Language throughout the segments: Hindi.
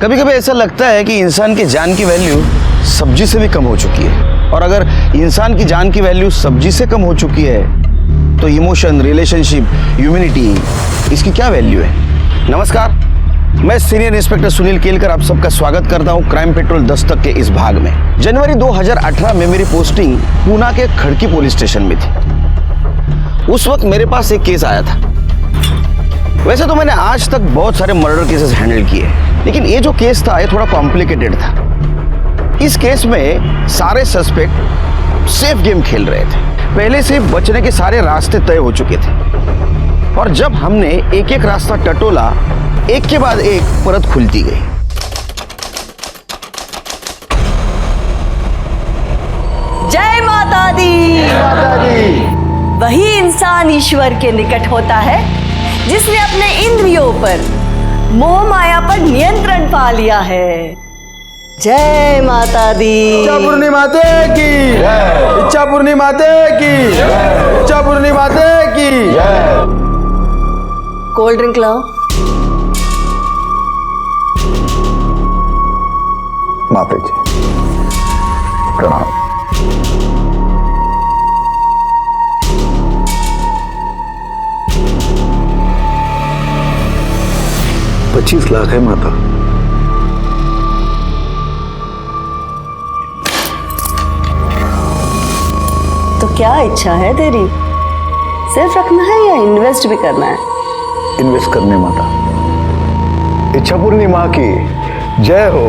कभी कभी ऐसा लगता है कि इंसान की जान की वैल्यू सब्जी से भी कम हो चुकी है। और अगर इंसान की जान की वैल्यू सब्जी से कम हो चुकी है तो इमोशन, रिलेशनशिप, ह्यूमैनिटी, इसकी क्या वैल्यू है? नमस्कार, मैं सीनियर इंस्पेक्टर सुनील केलकर आप सबका स्वागत करता हूं क्राइम पेट्रोल दस्तक के इस भाग में। जनवरी 2018 में मेरी पोस्टिंग पूना के खड़की पुलिस स्टेशन में थी। उस वक्त मेरे पास एक केस आया था। वैसे तो मैंने आज तक बहुत सारे मर्डर केसेस हैंडल किए, लेकिन ये जो केस था ये थोड़ा कॉम्प्लिकेटेड था। इस केस में सारे सस्पेक्ट सेफ गेम खेल रहे थे। पहले से बचने के सारे रास्ते तय हो चुके थे और जब हमने एक एक रास्ता टटोला, एक के बाद एक परत खुलती गई। जय माता दी। जय माता दी। वही इंसान ईश्वर के निकट होता है जिसने अपने इंद्रियों पर, मोह माया पर नियंत्रण पा लिया है। जय माता दी। इच्छा पूर्णी माते की, इच्छा पूर्णी माते की, इच्छा पूर्णी माते की। कोल्ड ड्रिंक लाओ। माता जी प्रणाम। 25 लाख है माता। तो क्या इच्छा है तेरी? सिर्फ रखना है या इन्वेस्ट भी करना है? इन्वेस्ट करने माता। इच्छा पूर्णी माँ की जय हो।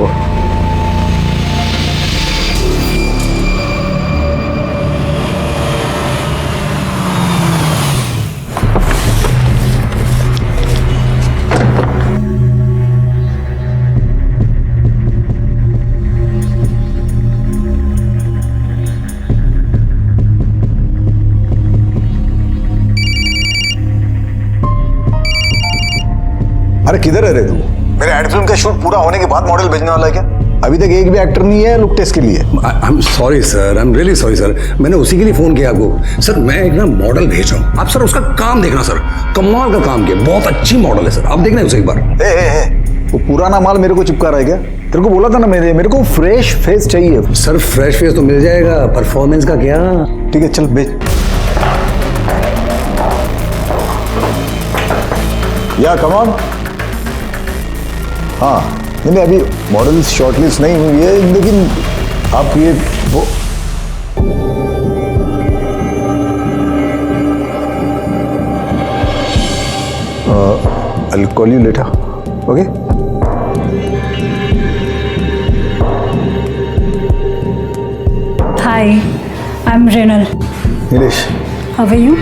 अरे किधर है रे तू? मेरे एड फिल्म का शूट पूरा होने के बाद मॉडल भेजने वाला है क्या? अभी तक एक भी एक्टर नहीं है लुक टेस्ट के लिए। I am sorry sir, I am really sorry sir. मैंने उसी के लिए फोन किया आपको। सर मैं एक ना मॉडल भेज रहा हूँ, आप सर उसका काम देखना सर। कमाल का काम किया, बहुत अच्छी मॉडल है सर, आप देखना उसे एक बार। वो पुराना माल मेरे को चिपका रहा है क्या? तेरे को बोला था ना मेरे को फ्रेश फेस चाहिए। सर फ्रेश फेस तो मिल जाएगा, परफॉर्मेंस का क्या? ठीक है चल भेज। या कम ऑन। हाँ नहीं अभी मॉडल्स शॉर्टलिस्ट नहीं हुई है, लेकिन आप ये वो I'll call you later. Okay? Hi, I'm Renal. Nilesh. How are you?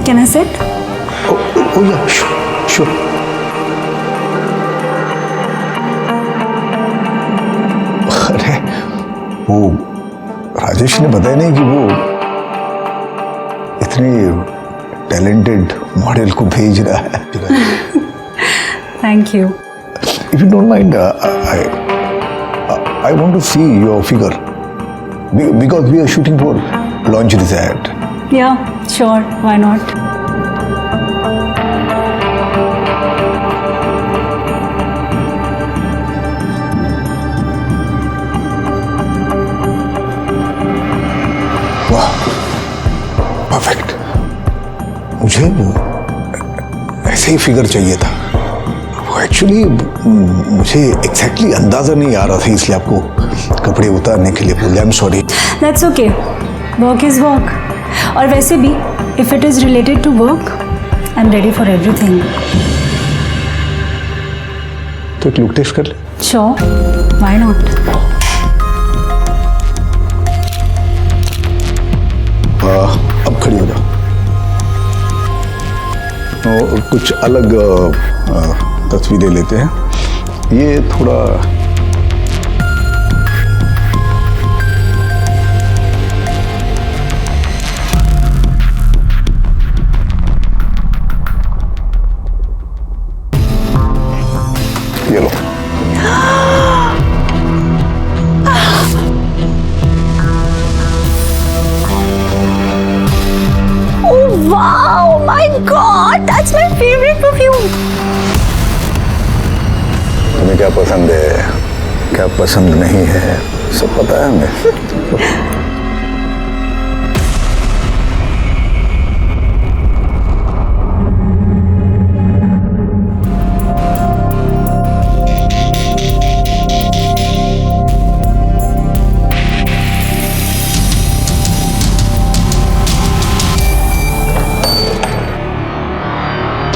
Can I sit? Oh yeah, sure. अरे वो राजेश ने बताया नहीं कि वो इतनी टैलेंटेड मॉडल को भेज रहा है। Thank you. If you don't mind, I want to see your figure because we are shooting for lingerie ad. Yeah, sure. Why not? वाह, परफेक्ट। मुझे ऐसे ही फिगर चाहिए था। वो एक्चुअली मुझे एग्जैक्टली अंदाजा नहीं आ रहा था, इसलिए आपको कपड़े उतारने के लिए बोले। I am sorry. That's okay. Work is work. और वैसे भी, if it is related to work, I'm ready for everything. तो एक लुक टेस्ट कर ले। Sure. Why not? अब खड़ी हो जाओ। कुछ अलग तस्वीरें लेते हैं। ये थोड़ा ये लो। Wow, my God, that's my favorite perfume. तुम्हें क्या पसंद है, क्या पसंद नहीं है, सब पता है हमें।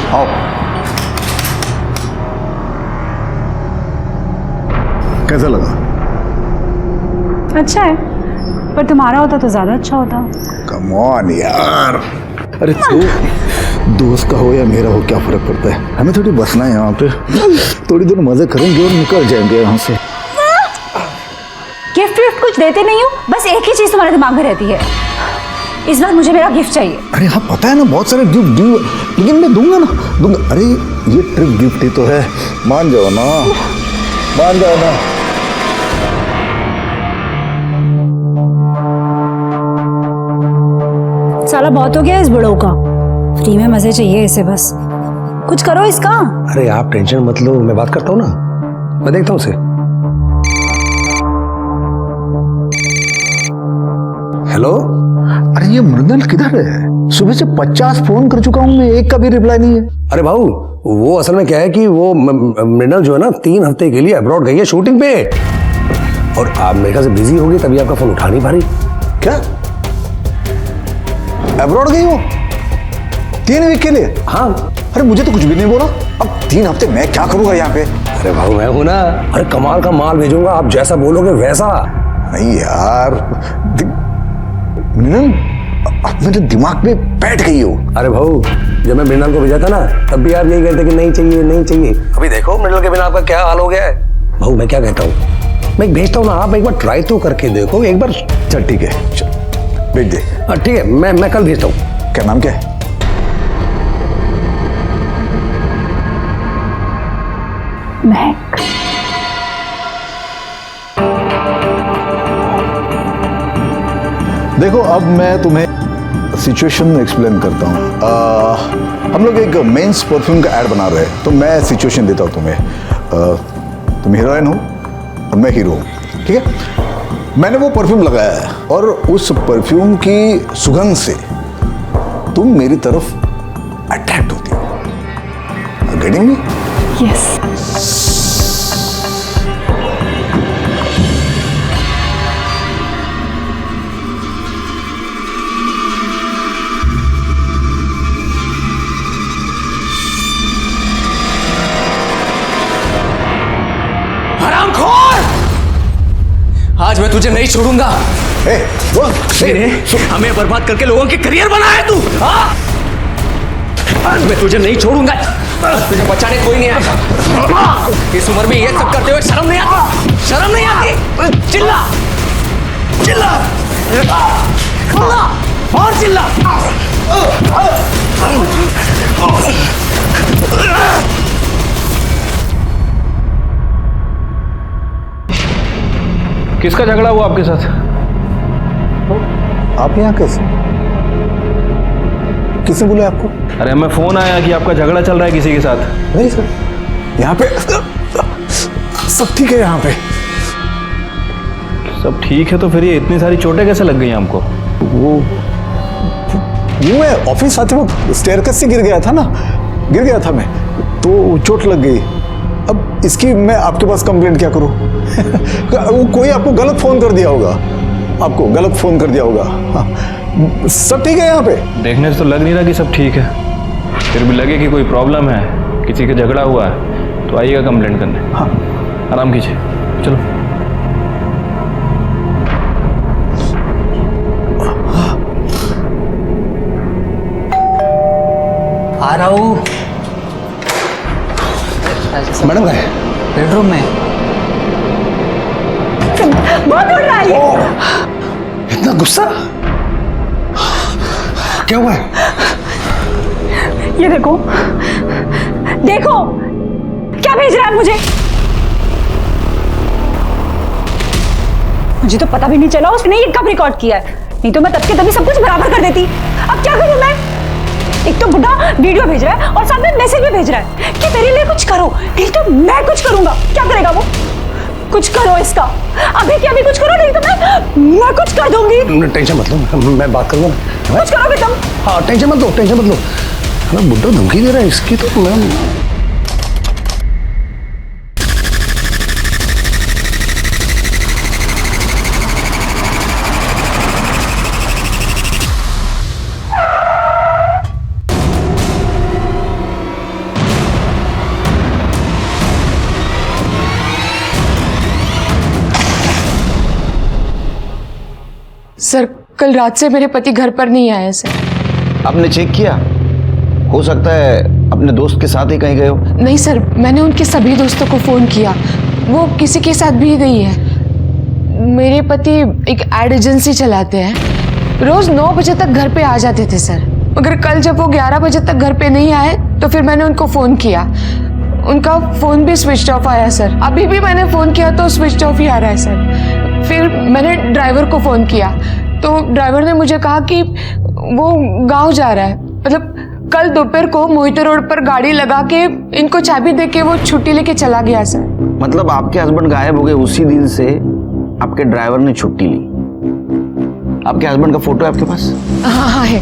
आओ। कैसा लगा? अच्छा है, पर तुम्हारा होता तो ज्यादा अच्छा होता। कम ऑन यार, अरे तू दोस्त का हो या मेरा हो क्या फर्क पड़ता है, हमें थोड़ी बसना है यहाँ पे, थोड़ी देर मजे करेंगे और निकल जाएंगे यहाँ से। गिफ्ट विफ्ट कुछ देते नहीं हो, बस एक ही चीज तुम्हारे दिमाग में रहती है, इस बार मुझे मेरा गिफ्ट चाहिए। अरे हाँ पता है ना, बहुत सारे गिफ्ट दूंगा, लेकिन मैं दूंगा ना, दूंगा। अरे ये ट्रिप गिफ्ट ही तो है, मान जाओ ना, मान जाओ ना। साला बहुत हो गया इस बड़ों का, फ्री में मजे चाहिए इसे, बस कुछ करो इसका। अरे आप टेंशन मत लो, मैं बात करता हूँ ना, मैं देखता हूँ उसे। हेलो। अरे ये मृदल किधर है? सुबह से 50 फोन कर चुका हूँ मैं, एक का भी रिप्लाई नहीं है। अरे भाऊ, वो असल में क्या है कि वो मृणाल जो है ना 3 हफ्ते के लिए अब्रॉड गई है शूटिंग पे, और आप मेरे ख्याल से बिजी होगी तभी आपका फोन उठा नहीं पा रही। क्या अब्रॉड गई हो 3 वीक के लिए? हाँ। अरे मुझे तो कुछ भी नहीं बोला, अब 3 हफ्ते मैं क्या करूंगा यहाँ पे? अरे भाऊ मैं हूं ना, अरे कमाल का माल भेजूंगा, आप जैसा बोलोगे वैसा। नहीं यार, मृणाल अब मेरे दिमाग में बैठ गई हो। अरे भाऊ, जब मैं मृणाल को भेजा था ना, तब भी आप यही कहते कि नहीं चाहिए नहीं चाहिए। अभी देखो मृणाल के बिना आपका क्या हाल हो गया है। भाऊ मैं क्या कहता हूँ, मैं भेजता हूँ ना, आप एक बार ट्राई तो करके देखो एक बार। चल ठीक है, चल भेज दे। ठीक है, मैं कल भेजता हूँ। क्या नाम क्या है? महक। देखो अब मैं तुम्हें सिचुएशन एक्सप्लेन करता हूँ। हम लोग एक मेंस परफ्यूम का ऐड बना रहे हैं, तो मैं सिचुएशन देता हूँ तुम्हें। तुम हीरोइन हो और मैं हीरो हूँ, ठीक है? मैंने वो परफ्यूम लगाया है और उस परफ्यूम की सुगंध से तुम मेरी तरफ अट्रैक्ट होती हो। Getting me? यस। आज मैं तुझे नहीं छोड़ूंगा। हमें बर्बाद करके लोगों के करियर बनाया है तू। आज मैं तुझे नहीं छोड़ूंगा, तुझे बचाने कोई नहीं आएगा। इस उम्र में ये सब करते हुए शर्म नहीं आती? शर्म नहीं आती? चिल्ला चिल्ला और चिल्ला। किसका झगड़ा हुआ आपके साथ? आप यहाँ कैसे? किसने बोला आपको? अरे हमें फोन आया कि आपका झगड़ा चल रहा है किसी के साथ। नहीं सर, यहाँ पे सब ठीक है। यहाँ पे सब ठीक है, तो फिर ये इतनी सारी चोटें कैसे लग गई हमको? वो मैं ऑफिस आते वक्त स्टेयरकेस से गिर गया था ना, गिर गया था मैं, तो चोट लग गई। अब इसकी मैं आपके पास कंप्लेंट क्या करूं? वो कोई आपको गलत फोन कर दिया होगा, आपको गलत फोन कर दिया होगा। हाँ। सब ठीक है यहाँ पे? देखने से तो लग नहीं रहा कि सब ठीक है, फिर भी लगे कि कोई प्रॉब्लम है, किसी का झगड़ा हुआ है, तो आइएगा कंप्लेंट करने। हाँ आराम कीजिए, चलो। आ रहा हूँ। मैडम कहाँ है? बेडरूम में। बहुत उड़ रहा है ये। इतना गुस्सा क्या हुआ है? ये देखो, देखो क्या भेज रहा है मुझे। मुझे तो पता भी नहीं चला उसने ये कब रिकॉर्ड किया है, नहीं तो मैं तब के तभी सब कुछ बराबर कर देती। अब क्या करूं मैं? एक तो बुढ़ा वीडियो भेज रहा है और साथ में मैसेज भी भेज रहा है कि मेरे लिए कुछ करो, नहीं तो मैं कुछ करूंगा। क्या करेगा वो? कुछ करो इसका, अभी के अभी कुछ करो, नहीं तो मैं कुछ कर दूंगी। टेंशन मत लो, मैं बात करूंगा। कुछ करो भी तुम। हाँ टेंशन मत लो, टेंशन मत लो। हमें बुड्ढा धमकी दे रहा है, इसकी तो मैं सर कल रात से मेरे पति घर पर नहीं आए सर। आपने चेक किया? हो सकता है अपने दोस्त के साथ ही कहीं गए हो। नहीं सर, मैंने उनके सभी दोस्तों को फ़ोन किया, वो किसी के साथ भी नहीं है। मेरे पति एक एड एजेंसी चलाते हैं, रोज़ 9 बजे तक घर पे आ जाते थे सर। मगर कल जब वो 11 बजे तक घर पे नहीं आए तो फिर मैंने उनको फ़ोन किया, उनका फ़ोन भी स्विच ऑफ आया सर। अभी भी मैंने फ़ोन किया तो स्विच ऑफ ही आ रहा है सर। फिर मैंने ड्राइवर को फ़ोन किया तो ड्राइवर ने मुझे कहा कि वो गांव जा रहा है। मतलब कल दोपहर को मोहिते रोड पर गाड़ी लगा के इनको चाबी दे के वो छुट्टी लेके चला गया सर। मतलब आपके हस्बैंड गायब हो गए, उसी दिन से आपके ड्राइवर ने छुट्टी ली। आपके हस्बैंड का फोटो है आपके पास? हाँ हाँ है।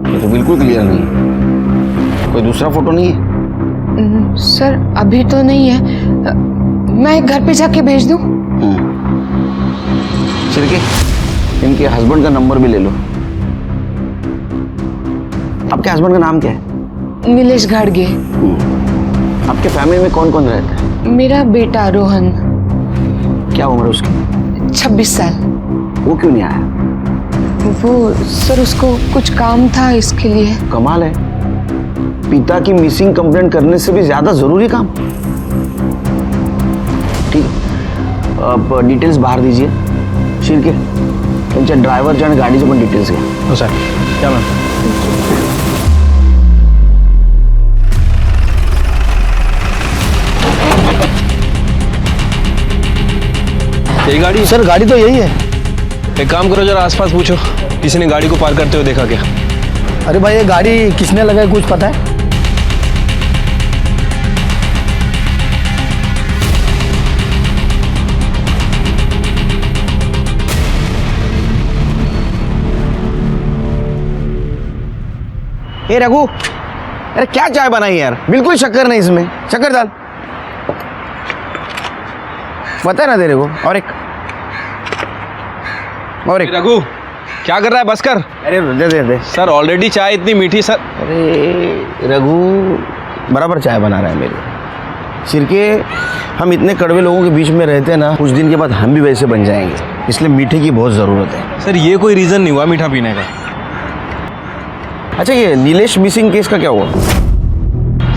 ये तो बिल्कुल क्लियर नहीं है। कोई दूसरा फोटो नहीं है? सर अभी तो नहीं है, मैं घर पे जाके भेज दूं? छिड़के, इनके हस्बैंड का नंबर भी ले लो। आपके हस्बैंड का नाम क्या है? नीलेश घाड़गे। आपके फैमिली में कौन कौन रहता है? मेरा बेटा रोहन। क्या उम्र है उसकी? 26 साल। वो क्यों नहीं आया? वो सर उसको कुछ काम था इसके लिए। कमाल है, पिता की मिसिंग कंप्लेंट करने से भी ज्यादा जरूरी काम। ठीक है, अब डिटेल्स बाहर दीजिए। शिरके, त्यांच्या ड्रायव्हरच्या आणि गाडीचे पण डिटेल्स घ्या। हो सर, क्या मैम? यही गाड़ी? सर गाड़ी तो यही है। एक काम करो, जरा आसपास पूछो, किसी ने गाड़ी को पार करते हुए देखा क्या? अरे भाई ये गाड़ी किसने लगाई कुछ पता है? ए रघु, अरे क्या चाय बनाई यार, बिल्कुल शक्कर नहीं इसमें, शक्कर डाल। बता ना तेरे को। और एक रघु, क्या कर रहा है? बस कर। अरे दे दे दे। सर ऑलरेडी चाय इतनी मीठी सर। अरे रघु बराबर चाय बना रहा है मेरे। सिरके, हम इतने कड़वे लोगों के बीच में रहते हैं ना, कुछ दिन के बाद हम भी वैसे बन जाएंगे, इसलिए मीठे की बहुत ज़रूरत है। सर ये कोई रीज़न नहीं हुआ मीठा पीने का। अच्छा, ये नीलेश मिसिंग केस का क्या हुआ?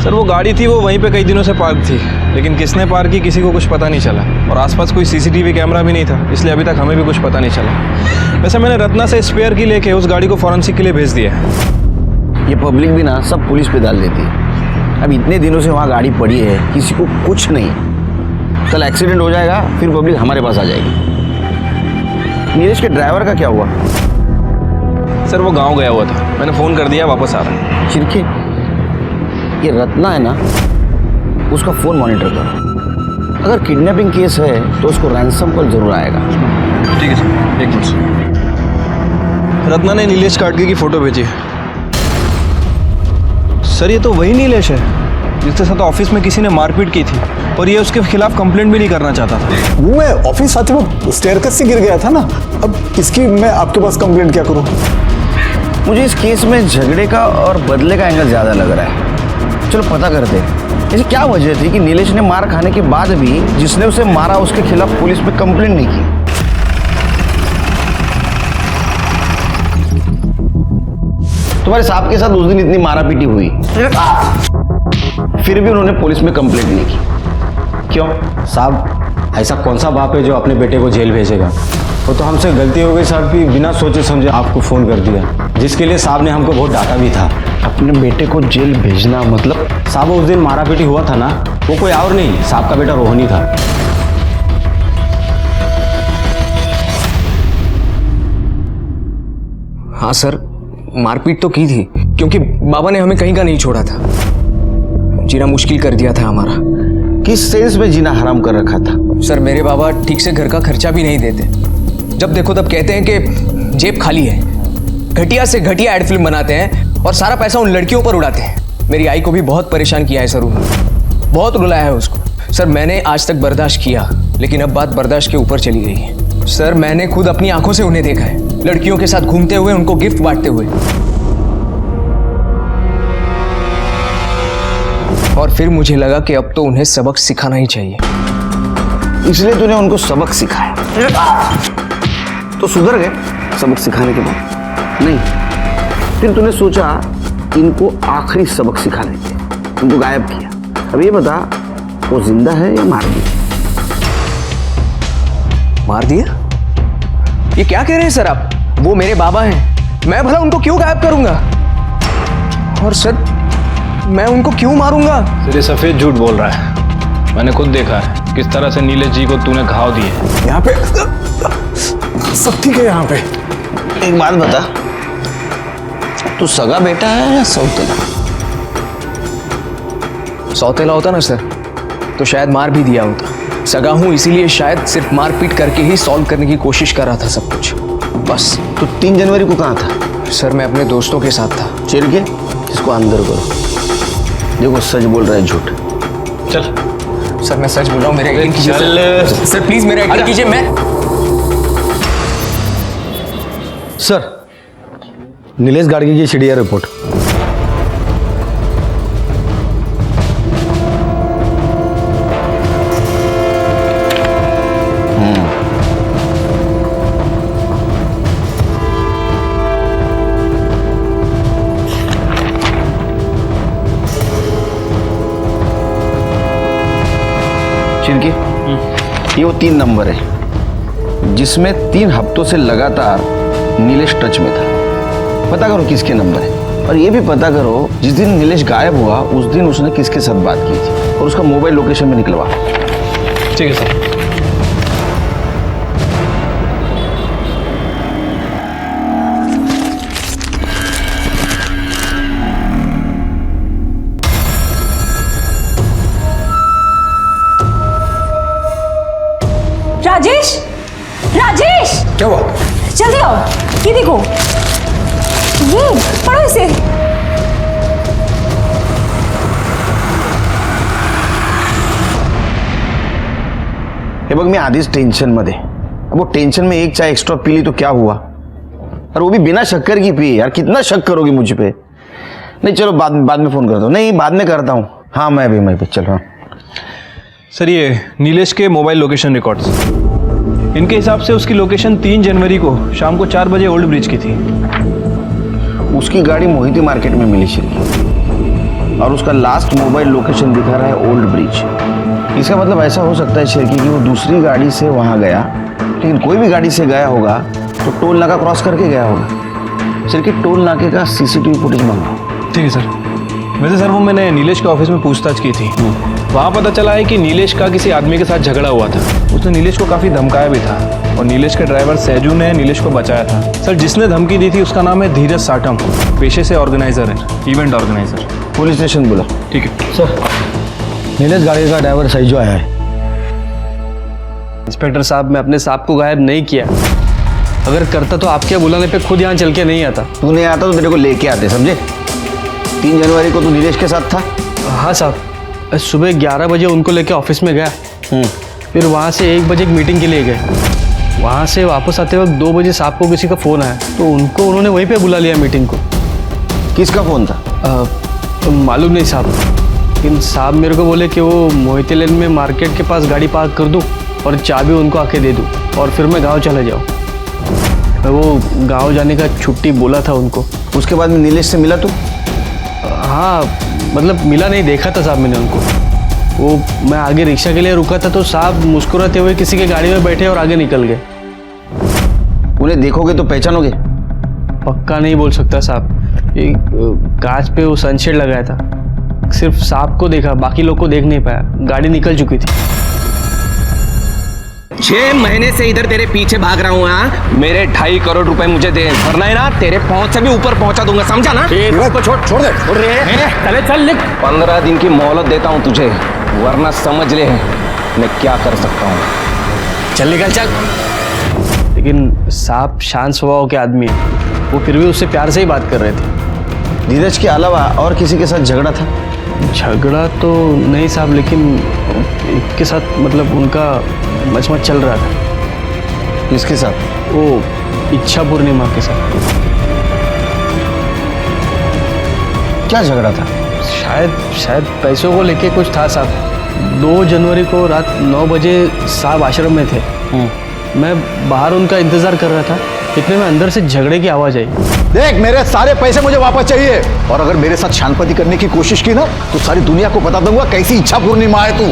सर वो गाड़ी थी, वो वहीं पे कई दिनों से पार्क थी, लेकिन किसने पार्क की किसी को कुछ पता नहीं चला, और आसपास कोई सीसीटीवी कैमरा भी नहीं था, इसलिए अभी तक हमें भी कुछ पता नहीं चला। वैसे मैंने रत्ना से स्पेयर की लेके उस गाड़ी को फॉरेंसिक के लिए भेज दिया है। ये पब्लिक भी ना सब पुलिस पे डाल देती है। अब इतने दिनों से वहाँ गाड़ी पड़ी है, किसी को कुछ नहीं, कल एक्सीडेंट हो जाएगा, फिर पब्लिक हमारे पास आ जाएगी। नीलेश के ड्राइवर का क्या हुआ? सर वो गाँव गया हुआ था, मैंने फ़ोन कर दिया, वापस आ रहा है। चिरके, ये रत्ना है ना, उसका फ़ोन मॉनिटर करो। अगर किडनैपिंग केस है तो उसको रैंसम कॉल जरूर आएगा। ठीक है सर, एक मिनट। रत्ना ने नीलेश काटके की फ़ोटो भेजी है। सर ये तो वही नीलेश है जिसके साथ ऑफिस में किसी ने मारपीट की थी, और ये उसके खिलाफ कंप्लेंट भी नहीं करना चाहता था। वो मैं ऑफिस आते वक्त स्टेयरकेस से गिर गया था ना, अब किसकी मैं आपके पास कंप्लेंट क्या करूं? मुझे इस केस में झगड़े का और बदले का एंगल ज़्यादा लग रहा है। चलो पता करते हैं, ऐसी क्या वजह थी कि नीलेश ने मार खाने के बाद भी जिसने उसे मारा उसके खिलाफ पुलिस में कंप्लेंट नहीं की। तुम्हारे साहब के साथ उस दिन इतनी मारापीटी हुई, फिर भी उन्होंने पुलिस में कंप्लेंट नहीं की, क्यों? साहब ऐसा कौन सा बाप है जो अपने बेटे को जेल भेजेगा? वो तो हमसे गलती हो गई साहब कि बिना सोचे समझे आपको फ़ोन कर दिया, जिसके लिए साहब ने हमको बहुत डांटा भी था। अपने बेटे को जेल भेजना मतलब? साहब उस दिन मारापीटी हुआ था ना, वो कोई और नहीं, साहब का बेटा रोहन ही था। हाँ सर, मारपीट तो की थी क्योंकि बाबा ने हमें कहीं का नहीं छोड़ा था। जीना मुश्किल कर दिया था हमारा। किस सेंस में जीना हराम कर रखा था? सर मेरे बाबा ठीक से घर का खर्चा भी नहीं देते। जब देखो तब कहते हैं कि जेब खाली है। घटिया से घटिया एड फिल्म बनाते हैं और सारा पैसा उन लड़कियों पर उड़ाते हैं। मेरी आई को भी बहुत परेशान किया है सर उन्होंने, बहुत रुलाया है उसको। सर मैंने आज तक बर्दाश्त किया, लेकिन अब बात बर्दाश्त के ऊपर चली गई है। सर मैंने खुद अपनी आंखों से उन्हें देखा है, लड़कियों के साथ घूमते हुए, उनको गिफ्ट बांटते हुए। और फिर मुझे लगा कि अब तो उन्हें सबक सिखाना ही चाहिए। इसलिए तूने उनको सबक सिखाया तो सुधर गए सबक सिखाने के बाद? नहीं, फिर तूने सोचा इनको आखिरी सबक सिखा देते, उनको गायब किया। अब ये बता, वो जिंदा है या मार दिया? मार दिया? ये क्या कह रहे हैं सर आप? वो मेरे बाबा हैं, मैं भला उनको क्यों गायब करूंगा? और सर मैं उनको क्यों मारूंगा? सर ये सफेद झूठ बोल रहा है। मैंने खुद देखा है किस तरह से नीलेश जी को तूने घाव दिए। यहाँ पे सब ठीक है। यहाँ पे एक बात बता, तू सगा बेटा है या सौतेला? सौतेला होता ना सर तो शायद मार भी दिया होता। सगा हूं इसीलिए शायद सिर्फ मारपीट करके ही सॉल्व करने की कोशिश कर रहा था सब कुछ, बस। तो 3 जनवरी को कहाँ था? सर मैं अपने दोस्तों के साथ था। चिर के इसको अंदर करो। देखो सच बोल रहा है झूठ। चल सर मैं सच बोल रहा हूँ, मेरा यकीन कीजिए चल। सर प्लीज मेरा यकीन कीजिए। मैं सर नीलेश गाड़गी की सीडीआर रिपोर्ट। चिरके ये वो 3 नंबर है जिसमें 3 हफ्तों से लगातार नीलेश टच में था। पता करो किसके नंबर है, और ये भी पता करो जिस दिन नीलेश गायब हुआ उस दिन उसने किसके साथ बात की थी, और उसका मोबाइल लोकेशन में निकलवा। ठीक है सर। राजेश, राजेश क्या हुआ? जल्दी आओ, ये देखो, ये पढ़ो इसे। हे बघ, मी आधीच टेंशन मध्ये। अब वो टेंशन में एक चाय एक्स्ट्रा पी ली तो क्या हुआ, और वो भी बिना शक्कर की पी। यार कितना शक करोगी मुझ पे? नहीं चलो बाद में फोन करता हूँ। नहीं बाद में करता हूँ। हाँ मैं भी चल रहा हूँ। सर ये नीलेश के मोबाइल लोकेशन रिकॉर्ड्स, इनके हिसाब से उसकी लोकेशन 3 जनवरी को शाम को 4 बजे ओल्ड ब्रिज की थी। उसकी गाड़ी मोहिती मार्केट में मिली शिरकी, और उसका लास्ट मोबाइल लोकेशन दिखा रहा है ओल्ड ब्रिज। इसका मतलब ऐसा हो सकता है शिरकी कि वो दूसरी गाड़ी से वहाँ गया, लेकिन कोई भी गाड़ी से गया होगा तो टोल नाका क्रॉस करके गया होगा। शिरकी टोल नाके का सीसीटीवी फुटेज मंगाओ। ठीक है सर। वैसे सर वो मैंने नीलेश के ऑफिस में पूछताछ की थी, वहाँ पता चला है कि नीलेश का किसी आदमी के साथ झगड़ा हुआ था। उसने नीलेश को काफ़ी धमकाया भी था, और नीलेश के ड्राइवर सैजू ने नीलेश को बचाया था। सर जिसने धमकी दी थी उसका नाम है धीरज साठम, पेशे से ऑर्गेनाइजर है, इवेंट ऑर्गेनाइजर। पुलिस स्टेशन बुला। ठीक है सर नीलेश गाड़ी का ड्राइवर सैजू आया है। इंस्पेक्टर साहब, मैं अपने साहब को गायब नहीं किया। अगर करता तो आपके बुलाने पे खुद यहाँ चल के नहीं आता। तू नहीं आता तो तेरे को लेके आते, समझे? 3 जनवरी को तू नीलेश के साथ था? हाँ साहब, सुबह 11 बजे उनको लेके ऑफिस में गया, फिर वहाँ से 1 बजे एक मीटिंग के लिए गए। वहाँ से वापस आते वक्त 2 बजे साहब को किसी का फ़ोन आया, तो उन्होंने वहीं पे बुला लिया मीटिंग को। किसका फ़ोन था? मालूम नहीं साहब, लेकिन साहब मेरे को बोले कि वो मोहिती लेन में मार्केट के पास गाड़ी पार्क कर दूँ और चाबी उनको आके दे दूँ, और फिर मैं गाँव चले जाऊँ। वो गाँव जाने का छुट्टी बोला था उनको। उसके बाद में नीलेश से मिला तू? हाँ मतलब मिला नहीं, देखा था साहब मैंने उनको। वो मैं आगे रिक्शा के लिए रुका था तो साहब मुस्कुराते हुए किसी के गाड़ी में बैठे और आगे निकल गए। उन्हें देखोगे तो पहचानोगे? पक्का नहीं बोल सकता साहब, ये कांच पे वो सनशेड लगाया था, सिर्फ साहब को देखा, बाकी लोग को देख नहीं पाया। गाड़ी निकल चुकी थी। 6 महीने से इधर तेरे पीछे भाग रहा हूँ। हाँ, मेरे 2.5 करोड़ रुपए मुझे दे, वरना है ना तेरे पहुंच से भी ऊपर पहुंचा दूंगा, समझा ना? इसको छोड़ दे। चले चल, लिख 15 दिन की मोहलत देता हूँ तुझे, वरना समझ ले मैं क्या कर सकता हूँ। चल निकल चल। लेकिन साहब शांत स्वभाव के आदमी है, वो फिर भी उससे प्यार से ही बात कर रहे थे। धीरज के अलावा और किसी के साथ झगड़ा था? झगड़ा तो नहीं साहब, लेकिन एक के साथ मतलब उनका मचमच चल रहा था। किसके साथ? वो इच्छा पूर्णिमा के साथ। क्या झगड़ा था? शायद पैसों को लेके कुछ था साहब। 2 जनवरी को रात 9 बजे साहब आश्रम में थे। मैं बाहर उनका इंतजार कर रहा था, इतने में अंदर से झगड़े की आवाज आई। देख, मेरे सारे पैसे मुझे वापस चाहिए, और अगर मेरे साथ शांति करने की कोशिश की ना तो सारी दुनिया को बता दूंगा कैसी इच्छा पूर्णिमा है तू,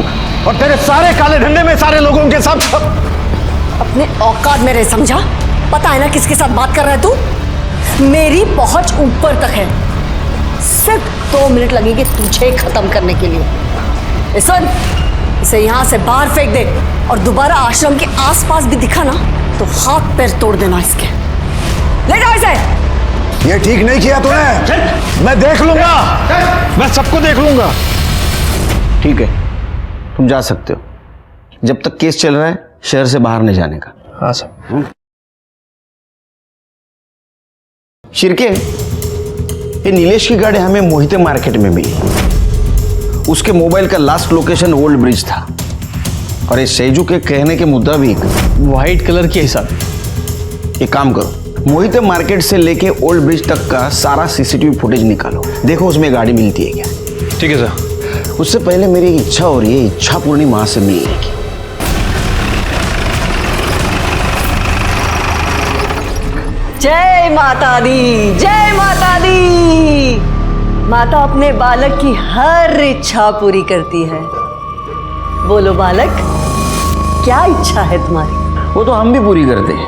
और तेरे सारे काले धंधे में सारे लोगों के साथ। अपने औकात में रह, समझा? पता है ना किसके साथ बात कर रहा है तू? मेरी पहुंच ऊपर तक है, सिर्फ 2 मिनट लगेंगे तुझे खत्म करने के लिए। सुन, इसे यहाँ से बाहर फेंक दे, और दोबारा आश्रम के आसपास भी दिखा ना तो हाथ पैर तोड़ देना इसके। ले जाओ इसे। ये ठीक नहीं किया तूने, मैं देख लूंगा, मैं सबको देख लूंगा। ठीक है, तुम जा सकते हो, जब तक केस चल रहा है शहर से बाहर नहीं जाने का। हाँ साहब। शिरके, ये नीलेश की गाड़ी हमें मोहिते मार्केट में मिली। उसके मोबाइल का लास्ट लोकेशन ओल्ड ब्रिज था, और ये सेजू के कहने के मुताबिक व्हाइट कलर की है साहब। एक काम करो, मोहिते मार्केट से लेके ओल्ड ब्रिज तक का सारा सीसीटीवी फुटेज निकालो, देखो उसमें गाड़ी मिलती है क्या। ठीक है सर। उससे पहले मेरी एक इच्छा हो रही है, इच्छा पूर्णिमा से मिलने की। जय माता दी, जय माता दी। माता अपने बालक की हर इच्छा पूरी करती है। बोलो बालक, क्या इच्छा है तुम्हारी? वो तो हम भी पूरी करते हैं,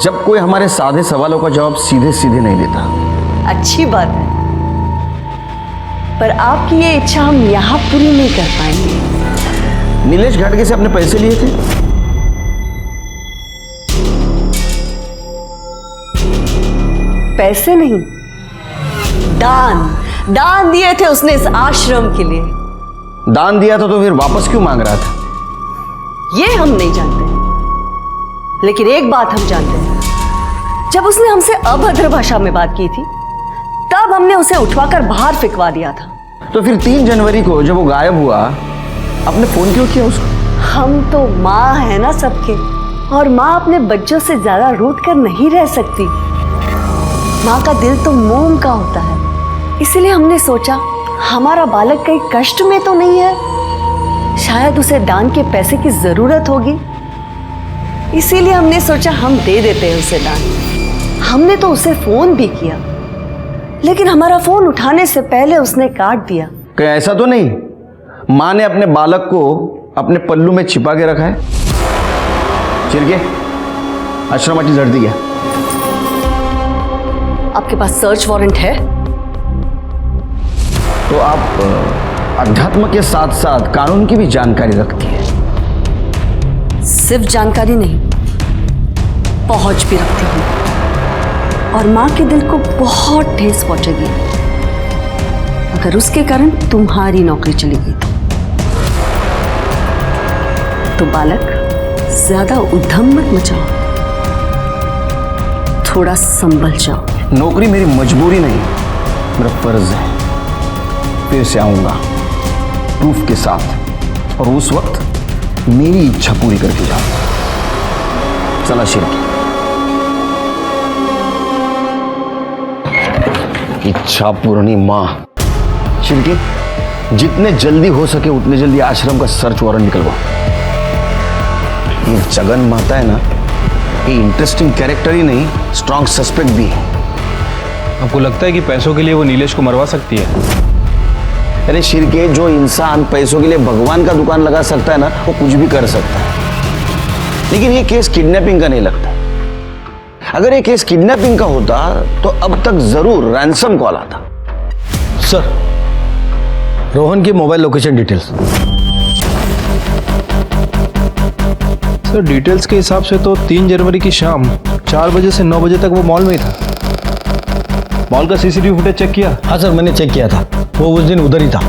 जब कोई हमारे सादे सवालों का जवाब सीधे सीधे नहीं देता। अच्छी बात है, पर आपकी ये इच्छा हम यहाँ पूरी नहीं कर पाएंगे। नीलेश घाटगे से अपने पैसे लिए थे? पैसे नहीं, दान दिए थे उसने इस आश्रम के लिए। दान दिया था तो फिर वापस क्यों मांग रहा था? ये हम नहीं जानते, लेकिन एक बात हम जानते हैं, जब उसने हमसे अभद्र भाषा में बात की थी तब हमने उसे उठवाकर बाहर फेंकवा दिया था। तो फिर 3 जनवरी को जब वो गायब हुआ, आपने फोन क्यों किया उसको? हम तो माँ है ना सबके, और माँ अपने बच्चों से ज्यादा रूठ कर नहीं रह सकती। माँ का दिल तो मोम का होता है, इसीलिए हमने सोचा हमारा बालक कहीं कष्ट में तो नहीं है, शायद उसे दान के पैसे की जरूरत होगी, इसीलिए हमने सोचा हम दे देते हैं उसे दान। हमने तो उसे फोन भी किया, लेकिन हमारा फोन उठाने से पहले उसने काट दिया। क्या ऐसा तो नहीं माँ ने अपने बालक को अपने पल्लू में छिपा के रखा है? चिरके, आश्रमाची जड़ दिया। आपके पास सर्च वारंट है? तो आप अध्यात्म के साथ साथ कानून की भी जानकारी रखती है? सिर्फ जानकारी नहीं, पहुंच भी रखती हूँ, और माँ के दिल को बहुत ठेस पहुंचेगी अगर उसके कारण तुम्हारी नौकरी चली गई तो बालक, ज्यादा उद्यम मत मचाओ, थोड़ा संभल जाओ। नौकरी मेरी मजबूरी नहीं, मेरा फर्ज है। फिर से आऊंगा प्रूफ के साथ, और उस वक्त मेरी इच्छा पूरी करके जाऊंगा। चला शिरके। इच्छा पूर्णिमा। शिरके, जितने जल्दी हो सके उतने जल्दी आश्रम का सर्च वारंट निकलवाओ। ये जगन माता है ना, ये इंटरेस्टिंग कैरेक्टर ही नहीं, स्ट्रॉन्ग सस्पेक्ट भी है। आपको लगता है कि पैसों के लिए वो नीलेश को मरवा सकती है? अरे शिरके, जो इंसान पैसों के लिए भगवान का दुकान लगा सकता है ना, वो कुछ भी कर सकता है। लेकिन ये केस किडनैपिंग का नहीं लगता। अगर ये केस किडनैपिंग का होता तो अब तक जरूर रैंसम कॉल आता। सर, रोहन की mobile location details. Sir details के हिसाब से तो 3 जनवरी की शाम 4 बजे से 9 बजे तक वो मॉल में ही था। मॉल का सीसीटीवी फुटेज चेक किया? हाँ सर, मैंने चेक किया था, वो उस दिन उधर ही था।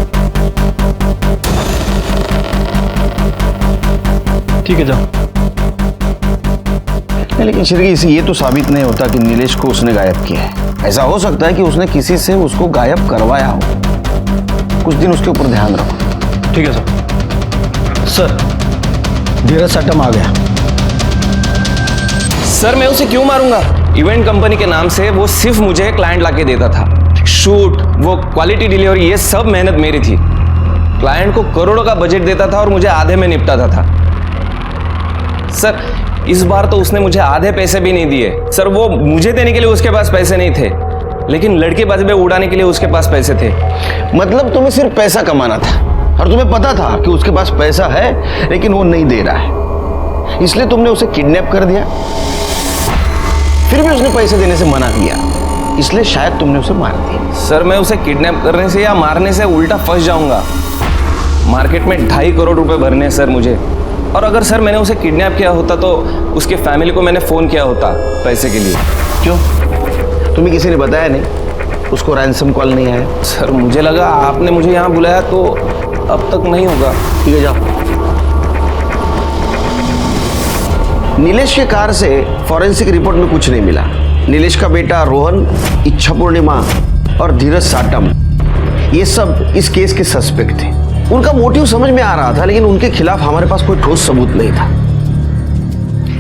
ठीक है, जाओ। लेकिन शिरकी, इसे ये तो साबित नहीं होता कि नीलेश को उसने गायब किया है। ऐसा हो सकता है कि उसने किसी से उसको गायब करवाया हो। कुछ दिन उसके ऊपर ध्यान रखो। ठीक है सर। सर, धीरज साटम आ गया। सर मैं उसे क्यों मारूंगा? इवेंट कंपनी के नाम से वो सिर्फ मुझे क्लाइंट लाके देता था। शूट, वो क्वालिटी डिलीवरी, ये सब मेहनत मेरी थी। क्लाइंट को करोड़ों का बजट देता था और मुझे आधे में निपटाता था। सर इस बार तो उसने मुझे आधे पैसे भी नहीं दिए। सर वो मुझे देने के लिए उसके पास पैसे नहीं थे, लेकिन लड़केबाजी में उड़ाने के लिए उसके पास पैसे थे। मतलब तुम्हें सिर्फ पैसा कमाना था और तुम्हें पता था कि उसके पास पैसा है लेकिन वो नहीं दे रहा है, इसलिए तुमने उसे किडनैप कर दिया। फिर भी उसने पैसे देने से मना किया, इसलिए शायद तुमने उसे मार दिया। सर मैं उसे किडनैप करने से या मारने से उल्टा फंस जाऊंगा। मार्केट में 2.5 करोड़ रुपए भरने हैं सर मुझे। और अगर सर मैंने उसे किडनैप किया होता तो उसके फैमिली को मैंने फ़ोन किया होता पैसे के लिए। क्यों? तुम्हें किसी ने बताया नहीं? उसको रैंसम कॉल नहीं आया? सर मुझे लगा आपने मुझे यहाँ बुलाया तो अब तक नहीं होगा। ठीक है, जाओ। नीलेश के कार से फॉरेंसिक रिपोर्ट में कुछ नहीं मिला। नीलेश का बेटा रोहन, इच्छा पूर्णिमा और धीरज साटम, ये सब इस केस के सस्पेक्ट थे। उनका मोटिव समझ में आ रहा था, लेकिन उनके खिलाफ हमारे पास कोई ठोस सबूत नहीं था।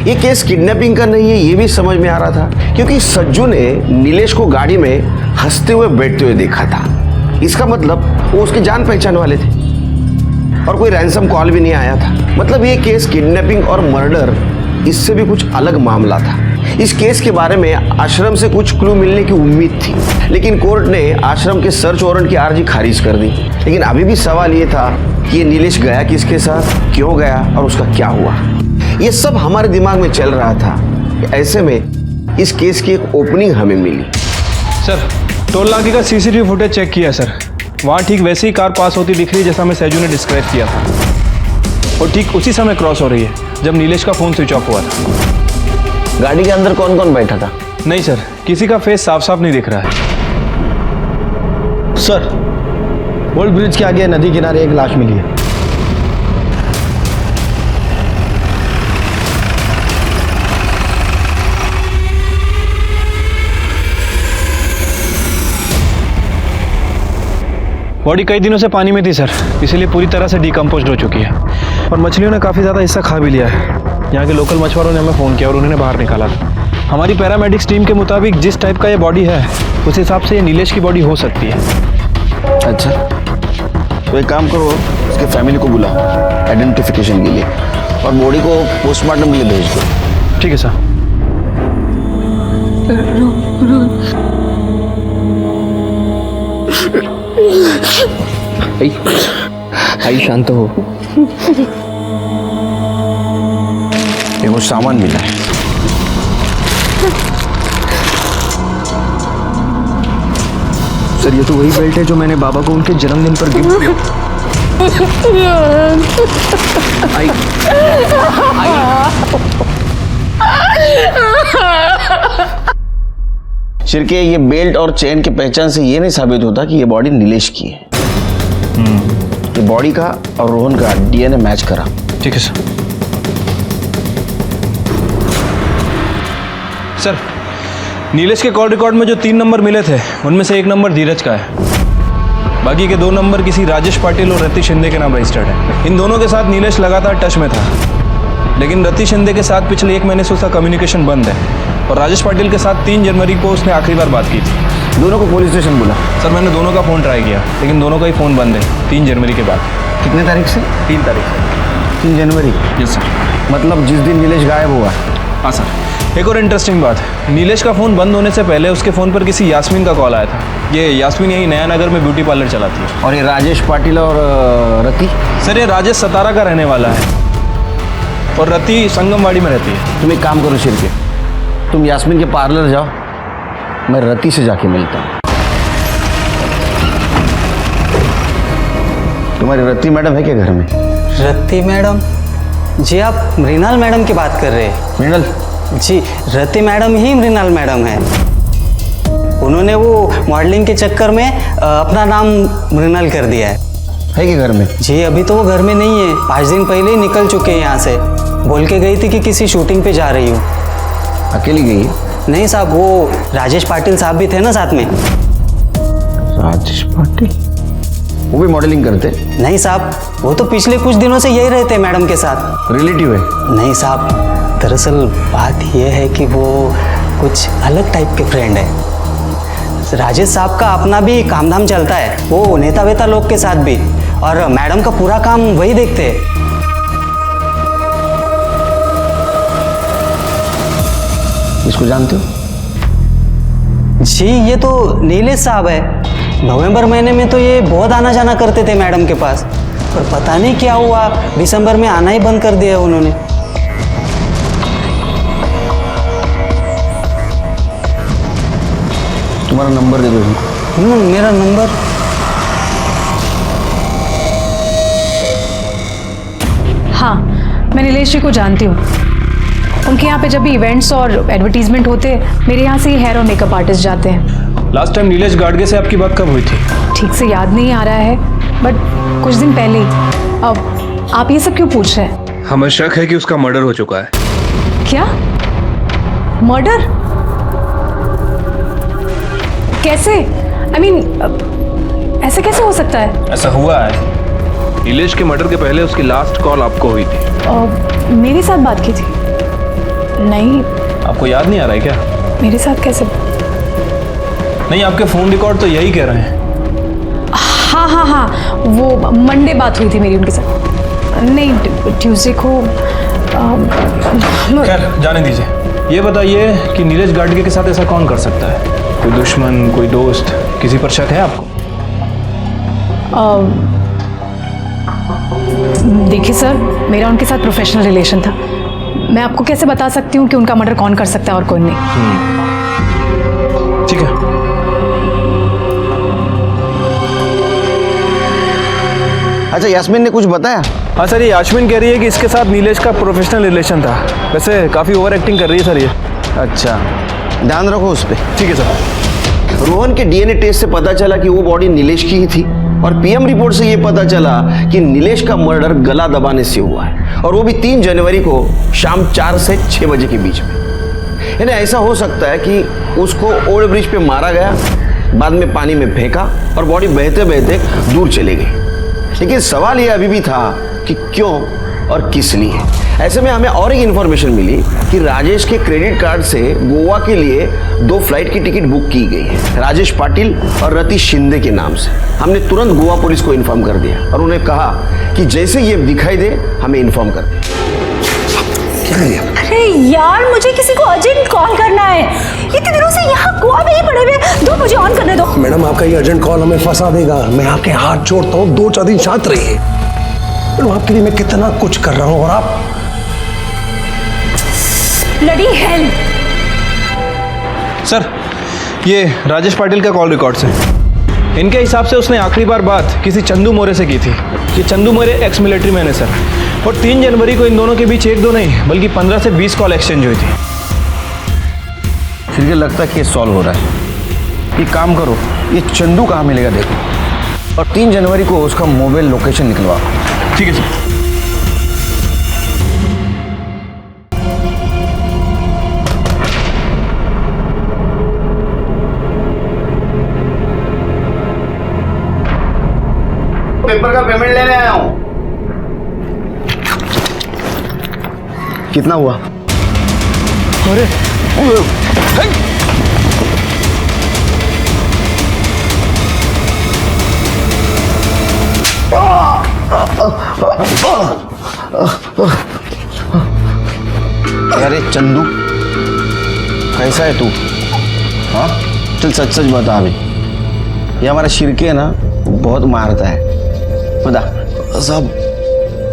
ये केस किडनैपिंग का नहीं है, ये भी समझ में आ रहा था, क्योंकि सज्जू ने नीलेश को गाड़ी में हंसते हुए बैठते हुए देखा था। इसका मतलब वो उसकी जान पहचान वाले थे और कोई रैंसम कॉल भी नहीं आया था। मतलब ये केस किडनैपिंग और मर्डर, इससे भी कुछ अलग मामला था। इस केस के बारे में आश्रम से कुछ क्लू मिलने की उम्मीद थी, लेकिन कोर्ट ने आश्रम के सर्च वारंट की अर्जी खारिज कर दी। लेकिन अभी भी सवाल ये था कि ये नीलेश गया किसके साथ, क्यों गया और उसका क्या हुआ। ये सब हमारे दिमाग में चल रहा था। ऐसे में इस केस की एक ओपनिंग हमें मिली। सर टोल नाके का सीसीटीवी फुटेज चेक किया सर। वहाँ ठीक वैसे ही कार पास होती दिख रही है जैसा हमें सैजू ने डिस्क्राइब किया था, और ठीक उसी समय क्रॉस हो रही है जब नीलेश का फ़ोन स्विच ऑफ हुआ था। गाड़ी के अंदर कौन कौन बैठा था? नहीं सर, किसी का फेस साफ साफ नहीं दिख रहा है। सर, ओल्ड ब्रिज के आगे नदी किनारे एक लाश मिली है। बॉडी कई दिनों से पानी में थी सर, इसीलिए पूरी तरह से डिकम्पोज हो चुकी है और मछलियों ने काफ़ी ज़्यादा हिस्सा खा भी लिया है। यहाँ के लोकल मछुआरों ने हमें फ़ोन किया और उन्होंने बाहर निकाला था। हमारी पैरामेडिक्स टीम के मुताबिक जिस टाइप का ये बॉडी है उस हिसाब से ये नीलेश की बॉडी हो सकती है। अच्छा, तो एक काम करो, उसके फैमिली को बुला आइडेंटिफिकेशन के लिए और बॉडी को पोस्टमार्टम के लिए भेज दो। ठीक है सर। आई शांत हो। ये कुछ सामान मिला है। सर ये तो वही बेल्ट है जो मैंने बाबा को उनके जन्मदिन पर गिफ्ट किया। आई, शिरके, ये बेल्ट और चेन के पहचान से ये नहीं साबित होता कि ये बॉडी नीलेश की है। ये बॉडी का और रोहन का डीएनए मैच करा। ठीक है सर। सर नीलेश के कॉल रिकॉर्ड में जो 3 नंबर मिले थे उनमें से 1 नंबर धीरज का है, बाकी के 2 नंबर किसी राजेश पाटिल और रति शिंदे के नाम रजिस्टर्ड है। इन दोनों के साथ नीलेश लगातार टच में था, लेकिन रति शिंदे के साथ पिछले 1 महीने से उसका कम्युनिकेशन बंद है और राजेश पाटिल के साथ 3 जनवरी को उसने आखिरी बार बात की थी। दोनों को पुलिस स्टेशन बुला। सर मैंने दोनों का फ़ोन ट्राई किया, लेकिन दोनों का ही फ़ोन बंद है 3 जनवरी के बाद। कितने तारीख से? 3 तारीख से। 3 जनवरी? Yes sir. मतलब जिस दिन नीलेश गायब हुआ। हाँ सर। एक और इंटरेस्टिंग बात, नीलेश का फ़ोन बंद होने से पहले उसके फ़ोन पर किसी यास्मीन का कॉल आया था। ये यास्मीन यही नया नगर में ब्यूटी पार्लर चलाती है। और ये राजेश पाटिल और रति? सर ये राजेश सतारा का रहने वाला है और रति संगमवाड़ी में रहती है। तुम एक काम करो शिरके, तुम यास्मीन के पार्लर जाओ, मैं रति से जाके मिलता हूँ। तुम्हारी रति मैडम है क्या घर में? रति मैडम? जी आप मृणाल मैडम की बात कर रहे हैं? मृणाल? जी रति मैडम ही मृणाल मैडम है। उन्होंने वो मॉडलिंग के चक्कर में अपना नाम मृणाल कर दिया है कि घर में? जी अभी तो वो घर में नहीं है, 5 दिन पहले ही निकल चुके हैं यहाँ से। बोल के गई थी कि किसी शूटिंग पे जा रही हूँ। अकेली गई है? नहीं साहब, वो राजेश पाटिल साहब भी थे ना साथ में। राजेश पाटिल? वो भी मॉडलिंग करते? नहीं साहब, वो तो पिछले कुछ दिनों से यही रहते मैडम के साथ। रिलेटिव है? नहीं साहब, दरअसल बात यह है कि वो कुछ अलग टाइप के फ्रेंड है। राजेश साहब का अपना भी काम धाम चलता है, वो नेता वेता लोग के साथ भी, और मैडम का पूरा काम वही देखते हैं। इसको जानते हो? जी ये तो नीलेश साहब है। नवंबर महीने में तो ये बहुत आना जाना करते थे मैडम के पास, पर पता नहीं क्या हुआ, दिसंबर में आना ही बंद कर दिया उन्होंने। तुम्हारा नंबर दे दो इनको। मेरा नंबर? हाँ, मैं नीलेश जी को जानती हूँ। उनके यहाँ पे जब भी इवेंट्स और एडवर्टीजमेंट होते हैं, मेरे यहाँ से ही हेयर और मेकअप आर्टिस्ट जाते हैं। लास्ट टाइम नीलेश गाडगे से आपकी बात कब हुई थी? ठीक से याद नहीं आ रहा है, बट कुछ दिन पहले ही। अब आप ये सब क्यों पूछ रहे हैं? हमें शक है कि उसका मर्डर हो चुका है। क्या? मर्डर? कैसे? I mean, ऐसे कैसे हो सकता है? ऐसा हुआ है। नीलेश के मर्डर के पहले उसकी लास्ट कॉल आपको हुई थी। मेरे साथ बात की थी? नहीं। आपको याद नहीं आ रहा है क्या? मेरे साथ कैसे? नहीं, आपके फोन रिकॉर्ड तो यही कह रहे हैं। हाँ, वो मंडे बात हुई थी मेरी उनके साथ। नहीं, ट्यूसडे को। खैर जाने दीजिए। ये बताइए कि नीलेश गाडगे के साथ ऐसा कौन कर सकता है? कोई दुश्मन, कोई दोस्त, किसी पर शक है आपको? देखिए सर, मेरा उनके साथ प्रोफेशनल रिलेशन था। मैं आपको कैसे बता सकती हूँ कि उनका मर्डर कौन कर सकता है और कौन नहीं। ठीक है। अच्छा, यास्मीन ने कुछ बताया? हाँ सर, ये यास्मीन कह रही है कि इसके साथ नीलेश का प्रोफेशनल रिलेशन था। वैसे काफ़ी ओवर एक्टिंग कर रही है सर ये। अच्छा, ध्यान रखो उस पर। ठीक है सर। रोहन के डीएनए टेस्ट से पता चला कि वो बॉडी नीलेश की ही थी, और पीएम रिपोर्ट से ये पता चला कि नीलेश का मर्डर गला दबाने से हुआ है, और वो भी 3 जनवरी को शाम 4 से 6 बजे के बीच में। यानी ऐसा हो सकता है कि उसको ओल्ड ब्रिज पे मारा गया, बाद में पानी में फेंका और बॉडी बहते बहते दूर चली गई। लेकिन सवाल ये अभी भी था कि क्यों और किस लिए। ऐसे में हमें और एक इन्फॉर्मेशन मिली कि राजेश के क्रेडिट कार्ड से गोवा के लिए 2 फ्लाइट की टिकट बुक की गई है, राजेश पाटिल और रति शिंदे के नाम से। हमने तुरंत गोवा पुलिस को इन्फॉर्म कर दिया और उन्हें कहा कि जैसे ये दिखाई दे हमें इन्फॉर्म कर दे। अरे यार, मुझे किसी को अर्जेंट कॉल करना है। इतने दिनों से यहाँ गोवा में ही पड़े हुए। दो, मुझे ऑन करने दो। मैडम, आपका ये अर्जेंट कॉल हमें फंसा देगा। मैं आपके हाथ जोड़ता हूँ, 2-4 दिन शांत रहिए। मैडम, आपके लिए मैं कितना कुछ कर रहा हूँ और आप ब्लडी हेल। सर, ये राजेश पाटिल का कॉल रिकॉर्ड्स है। इनके हिसाब से उसने आखिरी बार बात किसी चंदू मोरे से की थी। ये चंदू मोरे एक्स मिलिट्री मैन है सर, और 3 जनवरी को इन दोनों के बीच 1-2 नहीं बल्कि 15 से 20 कॉल एक्सचेंज हुई थी। फिर ये लगता है केस सॉल्व हो रहा है। ये काम करो, ये चंदू कहाँ मिलेगा देखो, और 3 जनवरी को उसका मोबाइल लोकेशन निकलवाओ। ठीक है सर। पेपर का पेमेंट लेने आया हूं। कितना हुआ? अरे अरे चंदू, कैसा है तू? हाँ, चल सच सच बता अभी। ये हमारा शिरके है ना, बहुत मारता है। बता। साहब,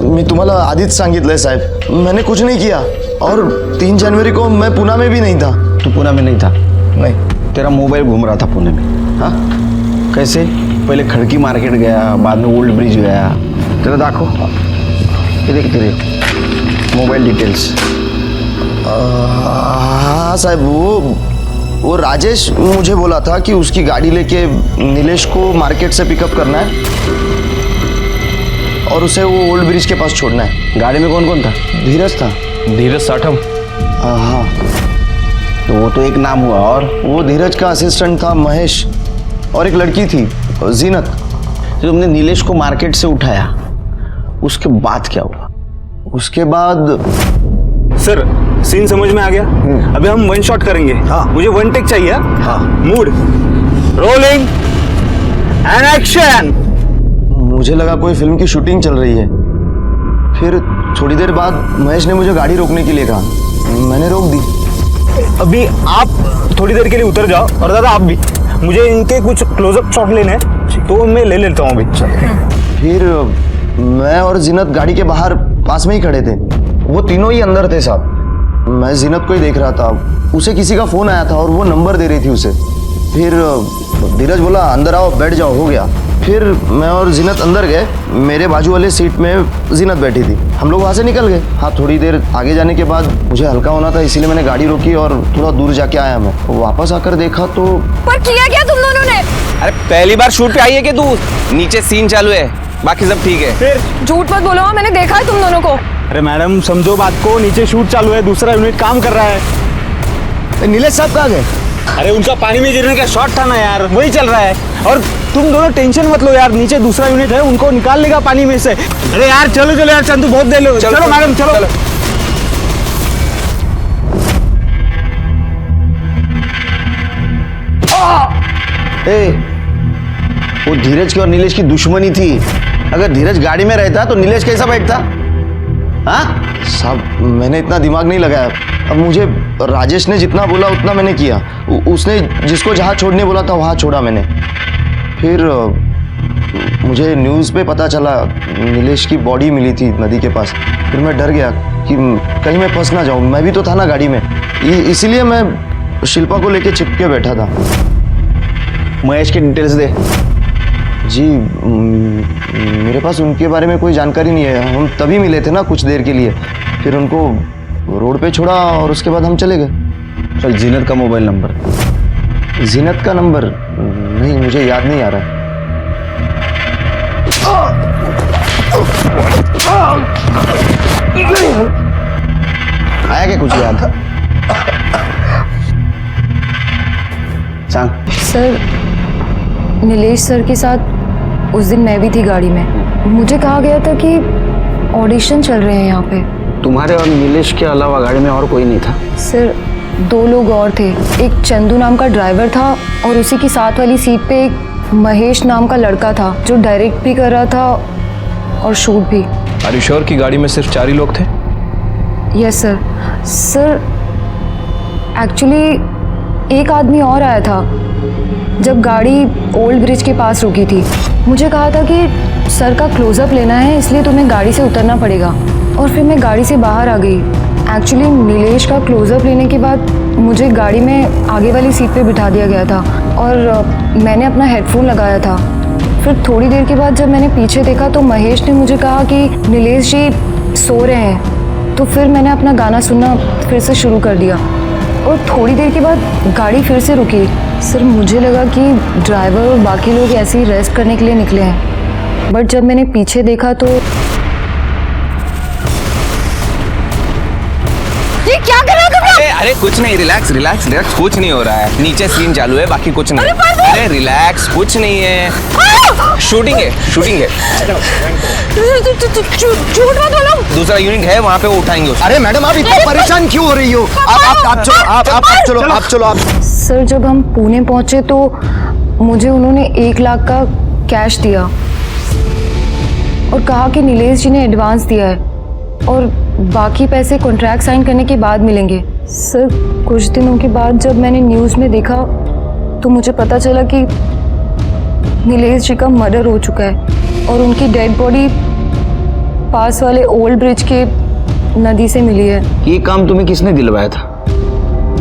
मी तुम्हाला आधीच सांगितलंय साहेब, मैंने कुछ नहीं किया, और 3 जनवरी को मैं पुणे में भी नहीं था। तू पुणे में नहीं था? नहीं। तेरा मोबाइल घूम रहा था पुणे में? हाँ, कैसे? पहले खड़की मार्केट गया, बाद में ओल्ड ब्रिज गया। तेरा दाखो, ये देख तेरे मोबाइल डिटेल्स। हाँ साहब, वो राजेश मुझे बोला था कि उसकी गाड़ी लेके नीलेश को मार्केट से पिकअप करना है और उसे वो ओल्ड ब्रिज के पास छोड़ना है। गाड़ी में कौन कौन था? धीरज था। धीरज साठम। हाँ, तो वो तो एक नाम हुआ। और वो धीरज का असिस्टेंट था महेश, और एक लड़की थी जीनत। जो तुमने नीलेश को मार्केट से उठाया, उसके बाद क्या हुआ? उसके बाद सर सीन समझ में आ गया। अभी हम वन शॉट करेंगे। हाँ। मुझे वन टेक चाहिए। हाँ। Mood rolling and action. मुझे लगा कोई फिल्म की शूटिंग चल रही है। फिर थोड़ी देर बाद महेश ने मुझे गाड़ी रोकने के लिए कहा। मैंने रोक दी। अभी आप थोड़ी देर के लिए उतर जाओ, और दादा आप भी। मुझे इनके कुछ क्लोजअप शॉट लेने हैं, तो मैं ले लेता हूँ अभी। फिर मैं और जीनत गाड़ी के बाहर पास में ही खड़े थे। वो तीनों ही अंदर थे साहब। मैं जीनत को ही देख रहा था। उसे किसी का फोन आया था और वो नंबर दे रही थी उसे। फिर धीरज बोला अंदर आओ, बैठ जाओ, हो गया। फिर मैं और जीनत अंदर गए। मेरे बाजू वाले सीट में जीनत बैठी थी। हम लोग वहाँ से निकल गए। हाँ, थोड़ी देर आगे जाने के बाद मुझे हल्का होना था, इसीलिए मैंने गाड़ी रोकी और थोड़ा दूर जाके आया। मैं वापस आकर देखा तो पर किया क्या तुम दोनों ने? अरे पहली बार शूट पे आई है कि तू? नीचे सीन चालू है, बाकी सब ठीक है। फिर झूठ मत बोलो, मैंने देखा है तुम दोनों को। अरे मैडम समझो बात को, नीचे शूट चालू है, दूसरा यूनिट काम कर रहा है। नीलेश साहब कहाँ गए? अरे उनका पानी में गिरने का शॉट था ना यार, वही चल रहा है। और तुम दोनों टेंशन मत लो यार, नीचे दूसरा यूनिट है, उनको निकाल लेगा पानी में से। अरे यार चलो चलो यार, चंदू बहुत देर लो। चलो मैडम चलो। वो धीरज की और नीलेश की दुश्मनी थी। अगर धीरज गाड़ी में रहता तो नीलेश कैसा बैठता? हाँ साहब, मैंने इतना दिमाग नहीं लगाया। अब मुझे राजेश ने जितना बोला उतना मैंने किया। उसने जिसको जहाँ छोड़ने बोला था वहाँ छोड़ा मैंने। फिर मुझे न्यूज़ पे पता चला नीलेश की बॉडी मिली थी नदी के पास। फिर मैं डर गया कि कहीं मैं फंस ना जाऊँ। मैं भी तो था ना गाड़ी में, इसीलिए मैं शिल्पा को लेके चिपके बैठा था। महेश के डिटेल्स दे। जी, मेरे पास उनके बारे में कोई जानकारी नहीं है। हम तभी मिले थे ना कुछ देर के लिए। फिर उनको रोड पे छोड़ा और उसके बाद हम चले गए। चल, जीनत का मोबाइल नंबर। जीनत का नंबर नहीं, मुझे याद नहीं आ रहा। आया क्या कुछ याद? सांग। सर, नीलेश सर के साथ उस दिन मैं भी थी गाड़ी में। मुझे कहा गया था कि ऑडिशन चल रहे हैं यहाँ पे। तुम्हारे और नीलेश के अलावा गाड़ी में और कोई नहीं था? सर, 2 लोग और थे। एक चंदू नाम का ड्राइवर था और उसी की साथ वाली सीट पे एक महेश नाम का लड़का था जो डायरेक्ट भी कर रहा था और शूट भी। आर यू श्योर कि गाड़ी में सिर्फ 4 ही लोग थे? Yes sir. सर, एक्चुअली एक आदमी और आया था जब गाड़ी ओल्ड ब्रिज के पास रुकी थी। मुझे कहा था कि सर का क्लोजअप लेना है, इसलिए तुम्हें गाड़ी से उतरना पड़ेगा। और फिर मैं गाड़ी से बाहर आ गई। एक्चुअली नीलेश का क्लोजअप लेने के बाद मुझे गाड़ी में आगे वाली सीट पे बिठा दिया गया था और मैंने अपना हेडफोन लगाया था। फिर थोड़ी देर के बाद जब मैंने पीछे देखा तो महेश ने मुझे कहा कि नीलेश जी सो रहे हैं। तो फिर मैंने अपना गाना सुनना फिर से शुरू कर दिया और थोड़ी देर के बाद गाड़ी फिर से रुकी। सर, मुझे लगा कि ड्राइवर और बाकी लोग ऐसे ही रेस्ट करने के लिए निकले हैं, बट जब मैंने पीछे देखा तो ये क्या कर रहे हो तुम लोग? अरे कुछ नहीं, रिलैक्स रिलैक्स रिलैक्स, कुछ नहीं हो रहा है। नीचे सीन चालू है, बाकी कुछ नहीं। अरे रिलैक्स, कुछ नहीं है। शूटिंग है, शूटिंग है। झूठ मत बोलो। दूसरा यूनिट है वहाँ पे, वो उठाएंगे उसको। अरे मैडम, आप इतना परेशान क्यों हो रही हो? आप चलो। सर, जब हम पुणे पहुंचे तो मुझे उन्होंने 1 लाख का कैश दिया और कहा कि नीलेश जी ने एडवांस दिया है और बाकी पैसे कॉन्ट्रैक्ट साइन करने के बाद मिलेंगे। सर, कुछ दिनों के बाद जब मैंने न्यूज़ में देखा तो मुझे पता चला कि नीलेश जी का मर्डर हो चुका है और उनकी डेड बॉडी पास वाले ओल्ड ब्रिज के नदी से मिली है। ये काम तुम्हें किसने दिलवाया था?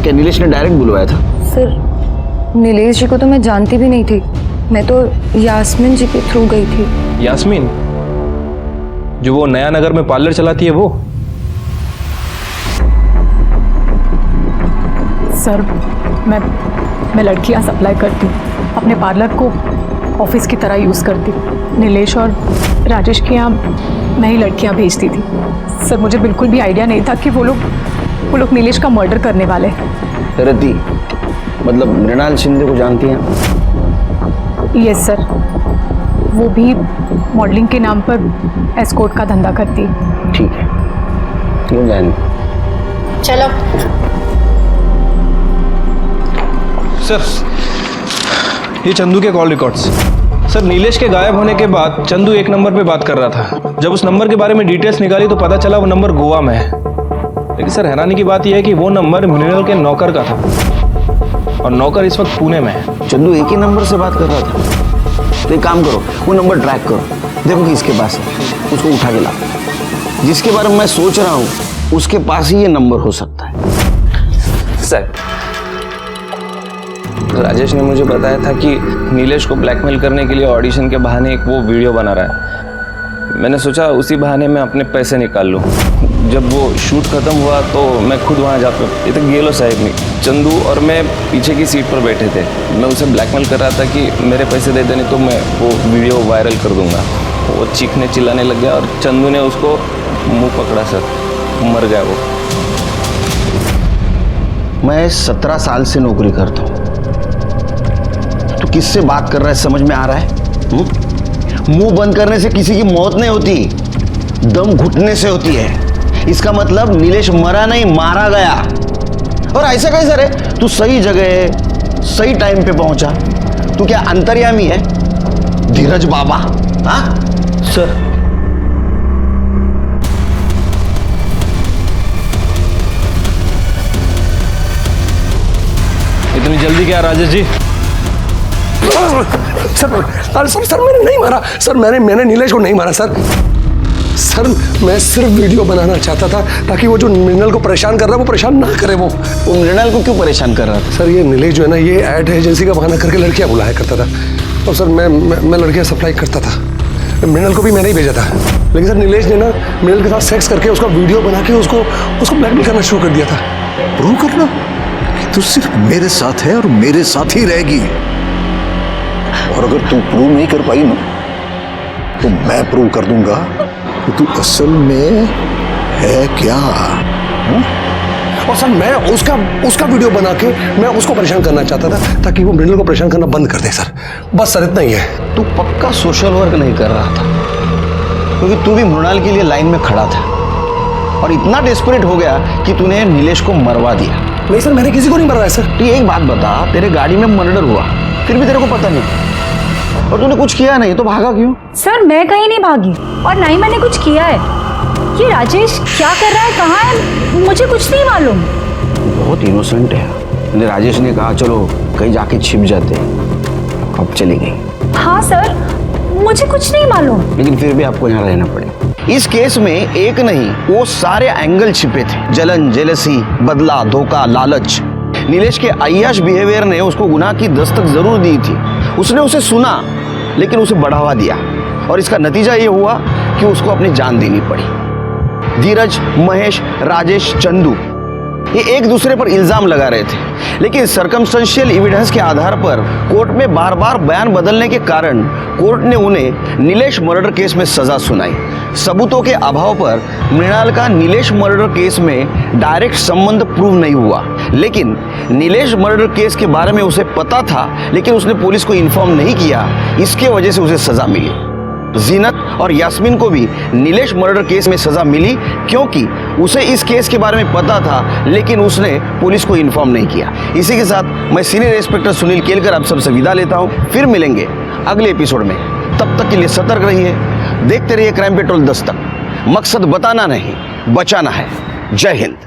क्या नीलेश ने डायरेक्ट बुलवाया था? सर, नीलेश जी को तो मैं जानती भी नहीं थी। मैं तो यास्मीन जी के थ्रू गई थी। यास्मीन, जो वो नया नगर में पार्लर चलाती है वो? सर मैं लड़कियां सप्लाई करती हूँ, अपने पार्लर को ऑफिस की तरह यूज़ करती हूँ। नीलेश और राजेश के यहाँ मैं ही लड़कियां भेजती थी। सर मुझे बिल्कुल भी आइडिया नहीं था कि वो लोग नीलेश का मर्डर करने वाले हैं। रति, मतलब मृणाल शिंदे को जानती हैं? यस सर, वो भी मॉडलिंग के नाम पर एस्कॉर्ट का धंधा करती है। ठीक है, क्यों जाने। चलो सर, ये चंदू के कॉल रिकॉर्ड्स। सर, नीलेश के गायब होने के बाद चंदू एक नंबर पे बात कर रहा था। जब उस नंबर के बारे में डिटेल्स निकाली तो पता चला वो नंबर गोवा में है। लेकिन सर, हैरानी की बात यह है कि वो नंबर मृणाल के नौकर का था और नौकर इस वक्त पुणे में है। चंदू एक ही नंबर से बात कर रहा था। तो एक काम करो, वो नंबर ट्रैक करो, देखो कि इसके पास है, उसको उठा के लाओ। जिसके बारे में मैं सोच रहा हूँ उसके पास ही ये नंबर हो सकता है। सर, राजेश ने मुझे बताया था कि नीलेश को ब्लैकमेल करने के लिए ऑडिशन के बहाने एक वो वीडियो बना रहा है। मैंने सोचा उसी बहाने मैं अपने पैसे निकाल लूँ। जब वो शूट खत्म हुआ तो मैं खुद वहाँ जाकर, ये तो गेलो साहब नहीं, चंदू और मैं पीछे की सीट पर बैठे थे। मैं उसे ब्लैकमेल कर रहा था कि मेरे पैसे दे देने तो मैं वो वीडियो वायरल कर दूंगा। वो चीखने चिल्लाने लग गया और चंदू ने उसको मुंह पकड़ा। सर, मर गया वो। मैं 17 साल से नौकरी करता हूँ। तो किससे बात कर रहा है समझ में आ रहा है? मुंह बंद करने से किसी की मौत नहीं होती, दम घुटने से होती है। इसका मतलब नीलेश मरा नहीं, मारा गया। और ऐसा कैसे रे? तू सही जगह सही टाइम पे पहुंचा। तू क्या अंतर्यामी है? धीरज बाबा? हाँ सर, इतनी जल्दी क्या राजेश जी? सर मैंने नहीं मारा सर, मैंने नीलेश को नहीं मारा सर, मैं सिर्फ वीडियो बनाना चाहता था ताकि वो जो मृणाल को परेशान कर रहा है वो परेशान ना करे। वो मृणाल को क्यों परेशान कर रहा था? सर, ये नीलेश जो है ना, ये एड एजेंसी का बहाना करके लड़कियां बुलाया करता था। और सर मैं लड़कियां सप्लाई करता था। मृणाल को भी मैंने ही भेजा था। लेकिन सर, नीलेश ने ना मृणाल के साथ सेक्स करके उसका वीडियो बना के उसको ब्लैकमेल करना शुरू कर दिया था। प्रूव करना कि तू सिर्फ मेरे साथ है और मेरे साथ ही रहेगी। और अगर तू प्रूव नहीं कर पाई ना तो मैं प्रूव कर दूंगा कि तू असल में है क्या। और सर, मैं उसका वीडियो बना के मैं उसको परेशान करना चाहता था ताकि वो मृणाल को परेशान करना बंद कर दे। सर, बस सर, इतना ही है। तू पक्का सोशल वर्क नहीं कर रहा था, क्योंकि तू भी मृणाल के लिए लाइन में खड़ा था और इतना डेस्परेट हो गया कि तूने नीलेश को मरवा दिया। नहीं सर, मैंने किसी को नहीं मरवाया सर। तू एक बात बता, तेरे गाड़ी में मर्डर हुआ फिर भी तेरे को पता नहीं और तूने कुछ किया नहीं, तो भागा क्यों? सर, मैं कहीं नहीं भागी और ना ही मैंने कुछ किया है। ये राजेश क्या कर रहा है, कहाँ है, मुझे कुछ नहीं मालूम। बहुत इनोसेंट है। राजेश ने कहा चलो कहीं जाके छिप जाते, अब चली गई। हाँ सर, मुझे कुछ नहीं मालूम। लेकिन फिर भी आपको यहाँ रहना पड़ेगा। इस केस में एक नहीं, वो सारे एंगल छिपे थे। जलन, जेलसी, बदला, धोखा, लालच। नीलेश के अय्याश बिहेवियर ने उसको गुनाह की दस्तक जरूर दी थी। उसने उसे सुना लेकिन उसे बढ़ावा दिया और इसका नतीजा ये हुआ कि उसको अपनी जान देनी पड़ी। धीरज, महेश, राजेश, चंदू ये एक दूसरे पर इल्जाम लगा रहे थे, लेकिन सर्कमस्टेंशियल एविडेंस के आधार पर कोर्ट में बार बार बयान बदलने के कारण कोर्ट ने उन्हें नीलेश मर्डर केस में सजा सुनाई। सबूतों के अभाव पर मृणाल का नीलेश मर्डर केस में डायरेक्ट संबंध प्रूव नहीं हुआ, लेकिन नीलेश मर्डर केस के बारे में उसे पता था लेकिन उसने पुलिस को इन्फॉर्म नहीं किया, इसके वजह से उसे सजा मिली। जीनत और यास्मीन को भी नीलेश मर्डर केस में सजा मिली क्योंकि उसे इस केस के बारे में पता था लेकिन उसने पुलिस को इन्फॉर्म नहीं किया। इसी के साथ मैं सीनियर इंस्पेक्टर सुनील केलकर आप सबसे विदा लेता हूं। फिर मिलेंगे अगले एपिसोड में, तब तक के लिए सतर्क रहिए, देखते रहिए क्राइम पेट्रोल दस्तक। मकसद बताना नहीं, बचाना है। जय हिंद।